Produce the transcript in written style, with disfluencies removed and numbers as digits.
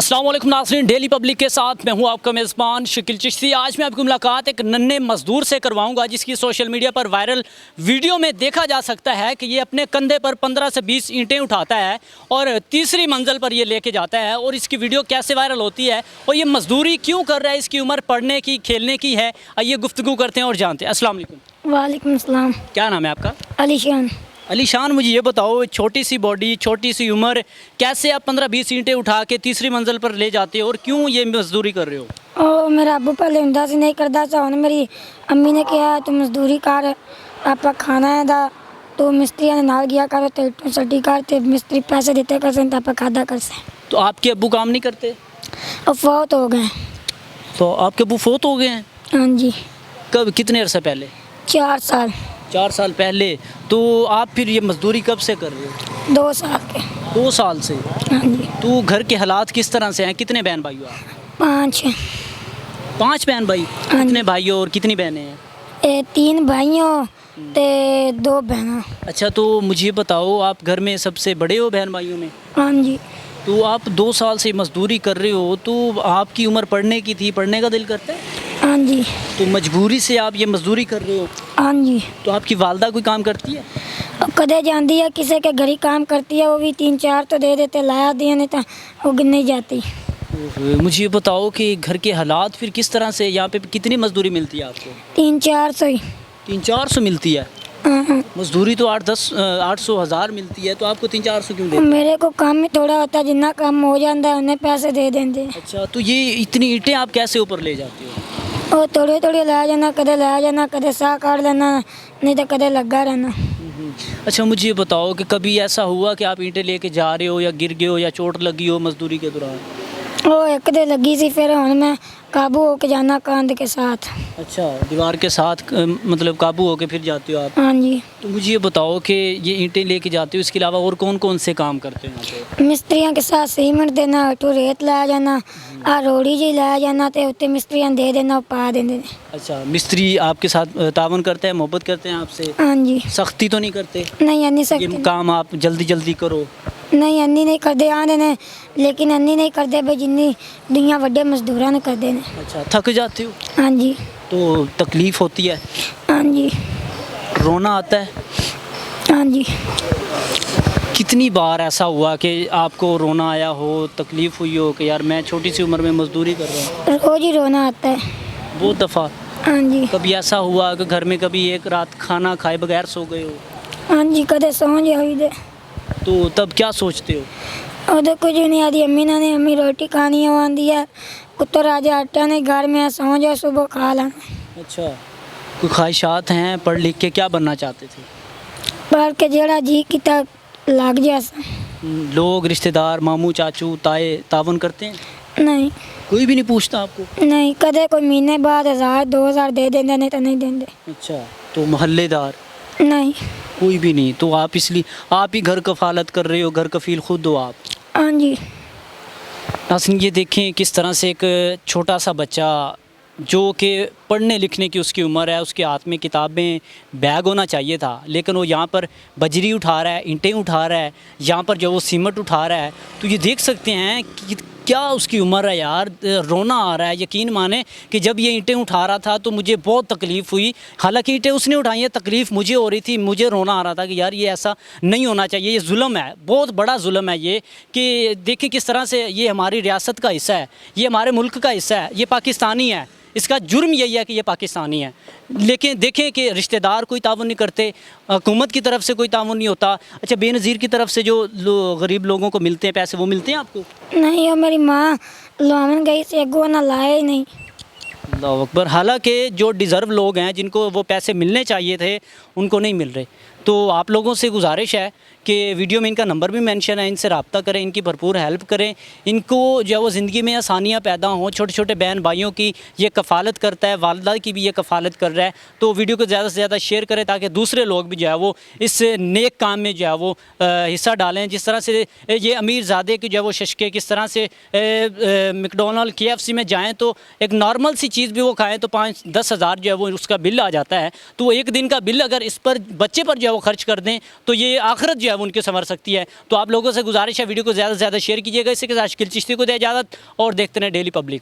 अस्सलाम वालेकुम नाज़रीन, डेली पब्लिक के साथ मैं हूं आपका मेज़बान शकील चिश्ती। आज मैं आपकी मुलाकात एक नन्हे मज़दूर से करवाऊंगा जिसकी सोशल मीडिया पर वायरल वीडियो में देखा जा सकता है कि ये अपने कंधे पर 15 से 20 ईंटें उठाता है और तीसरी मंजिल पर ये लेके जाता है। और इसकी वीडियो कैसे वायरल होती है और ये मज़दूरी क्यों कर रहा है, इसकी उम्र पढ़ने की खेलने की है, आइए गुफ्तगू करते हैं और जानते हैं। अस्सलाम वालेकुम। वालेकुम सलाम। क्या नाम है आपका? अलीशान। अलीशान, मुझे ये बताओ, छोटी सी बॉडी, छोटी सी उम्र, कैसे आप 15-20 ईंटें उठा के तीसरी मंजिल पर ले जाते हो और क्यों ये मजदूरी कर रहे हो? और मेरा अबू पहले हुंदा सी नहीं करता सा, हुण मेरी अम्मी ने कहा तू मजदूरी कर, आपा खाना है दा तो मिस्त्री ने नाल गया कर तो सटी कर ते मिस्त्री पैसे देते कर सन आपा खादा कर से। तो आपके अब्बू काम नहीं करते? और फौत हो गए। तो आपके अब्बू फोत हो गए हैं? हाँ जी। कब, कितने अरसे पहले? 4 साल। 4 साल पहले। तो आप फिर ये मजदूरी कब से कर रहे हो? 2 साल के। 2 साल से? हाँ जी। तो घर के हालात किस तरह से हैं? कितने बहन भाई हो आप? 5। 5 बहन भाई? हाँ कितने भाई हो और कितनी बहनें हैं? 3 भाइयों ते 2 बहना। अच्छा, तो मुझे बताओ, आप घर में सबसे बड़े हो बहन भाइयों में? हाँ जी। तो आप 2 साल से मजदूरी कर रहे हो, तो आपकी उम्र पढ़ने की थी, पढ़ने का दिल करता है? हाँ जी। तो मजबूरी से आप ये मजदूरी कर रहे हो? हाँ जी। तो आपकी वालदा कोई काम करती है? और कदे जाती है, किसी के घरी काम करती है, वो भी 3-4 तो दे देते, लाया दिया नहीं तो वो नहीं जाती। मुझे ये बताओ कि घर के हालात फिर किस तरह से, यहाँ पे कितनी मजदूरी मिलती है आपको? 300-400 ही। 300-400 मिलती है? हाँ। मजदूरी तो 800-1000 मिलती है, तो आपको 300-400 क्यों देते? मेरे को काम में थोड़ा होता है, जितना काम हो जाता है उन्हें पैसे दे देंगे। अच्छा, तो ये इतनी ईंटें आप कैसे ऊपर ले जाते हो? और थोड़े थोड़े लाया जाना, कदे लाया जाना, कदे साह काट लेना, नहीं तो कदे लगा रहना। अच्छा, मुझे ये बताओ कि कभी ऐसा हुआ कि आप ईंटें लेके जा रहे हो या गिर गए हो या चोट लगी हो मजदूरी के दौरान? वो एक दे लगी सी, फिर हुण मैं काबू होके जाना कांध के साथ। अच्छा, दीवार के साथ मतलब काबू होके फिर जाते हो आप? हाँ जी। तो मुझे ये बताओ कि ये ईंटें लेके जाते हो, इसके अलावा और कौन कौन से काम करते हो यहाँ पे? मिस्त्रियों के साथ सीमेंट देना, तो रेत लाया जाना, आ रोड़ी जी लाया जाना, तो उत्ते मिस्त्रियों दे देना, पा देंगे। अच्छा, मिस्त्री आपके साथ तावन करते हैं, मोहब्बत करते हैं आपसे? हाँ जी। सख्ती तो नहीं करते? नहीं अन्नी ये सकते, काम आप जल्दी जल्दी करो? नहीं अन्नी नहीं करते आने ने, लेकिन अन्नी नहीं करते भाई जिन्नी दुनिया वड्डे मजदूरां ने करते ने। अच्छा, थक जाते हो? हाँ जी। तो तकलीफ़ होती है? हाँ जी। रोना आता है? हाँ जी। कितनी बार ऐसा हुआ कि आपको रोना आया हो, तकलीफ़ हुई हो कि यार मैं छोटी सी उम्र में मजदूरी कर रहा हूँ? रोज ही रोना आता है। बहुत दफ़ा? हाँ जी। कभी ऐसा हुआ कि घर में कभी एक रात खाना खाए बगैर सो गए हो? हाँ जी, कदे सौ जाओ दे। तो तब क्या सोचते हो? और कुछ नहीं आती, अम्मी ने अम्मी रोटी खानी है, वो आंदी है कुत्तो राजा आटा ने घर में सौ जाओ, सुबह खा लेना। अच्छा, कोई ख्वाहिशात हैं? पढ़ लिख के क्या बनना चाहते थे? पढ़ के जेड़ा जी की तक लग जैसा। लोग, रिश्तेदार, मामू चाचू ताए तावन करते हैं? नहीं। कोई भी नहीं पूछता आपको? नहीं, कदे कोई महीने बाद 1000-2000 दे देंगे, नहीं तो नहीं देंगे। अच्छा, तो मोहल्लेदार? नहीं। कोई भी नहीं? तो आप इसलिए आप ही घर कफालत कर रहे हो, घर कफील खुद हो आप? हाँ जी। नाज़रीन, ये देखें किस तरह से एक छोटा सा बच्चा जो कि पढ़ने लिखने की उसकी उम्र है, उसके हाथ में किताबें, बैग होना चाहिए था, लेकिन वो यहाँ पर बजरी उठा रहा है, ईंटें उठा रहा है, यहाँ पर जो वो सीमेंट उठा रहा है। तो ये देख सकते हैं कि क्या उसकी उम्र है यार। रोना आ रहा है। यकीन माने कि जब ये ईंटें उठा रहा था तो मुझे बहुत तकलीफ़ हुई। हालांकि ईंटें उसने उठाई हैं, तकलीफ़ मुझे हो रही थी, मुझे रोना आ रहा था कि यार ये ऐसा नहीं होना चाहिए, ये जुल्म है, बहुत बड़ा जुल्म है ये। कि देखिए किस तरह से ये हमारी रियासत का हिस्सा है, ये हमारे मुल्क का हिस्सा है, ये पाकिस्तानी है, इसका जुर्म यही है कि ये पाकिस्तानी है। लेकिन देखें कि रिश्तेदार कोई ताउन नहीं करते, हुकूमत की तरफ से कोई ताउन नहीं होता। अच्छा, बेनज़ीर की तरफ से जो गरीब लोगों को मिलते हैं पैसे, वो मिलते हैं आपको? नहीं, और मेरी माँ लुआवन गई से एगो ना लाए ही नहीं। अल्लाह अकबर। हालांकि जो डिज़र्व लोग हैं, जिनको वो पैसे मिलने चाहिए थे, उनको नहीं मिल रहे। तो आप लोगों से गुजारिश है कि वीडियो में इनका नंबर भी मेंशन है, इनसे रब्ता करें, इनकी भरपूर हेल्प करें, इनको जो है वो ज़िंदगी में आसानियाँ पैदा हों। छोटे छोटे बहन भाइयों की ये कफ़ालत करता है, वालदा की भी ये कफ़ालत कर रहा है। तो वीडियो को ज़्यादा से ज़्यादा शेयर करें ताकि दूसरे लोग भी जो है वो इस नेक काम में जो है वो हिस्सा डालें। जिस तरह से ये अमीर ज़ादे की जो है वो शशके, किस तरह से मैकडॉनल्ड KFC में जाएँ तो एक नॉर्मल सी चीज़ भी वो खाएँ तो 5-10 हज़ार जो है वो उसका बिल आ जाता है। तो एक दिन का बिल अगर इस पर बच्चे पर जो है वो खर्च कर दें तो ये आखिरत जो है वो उनकी संवर सकती है। तो आप लोगों से गुजारिश है वीडियो को ज़्यादा से ज़्यादा शेयर कीजिएगा। इसके साथ शकील चिश्ती को दे इजाज़त और देखते रहें डेली पब्लिक।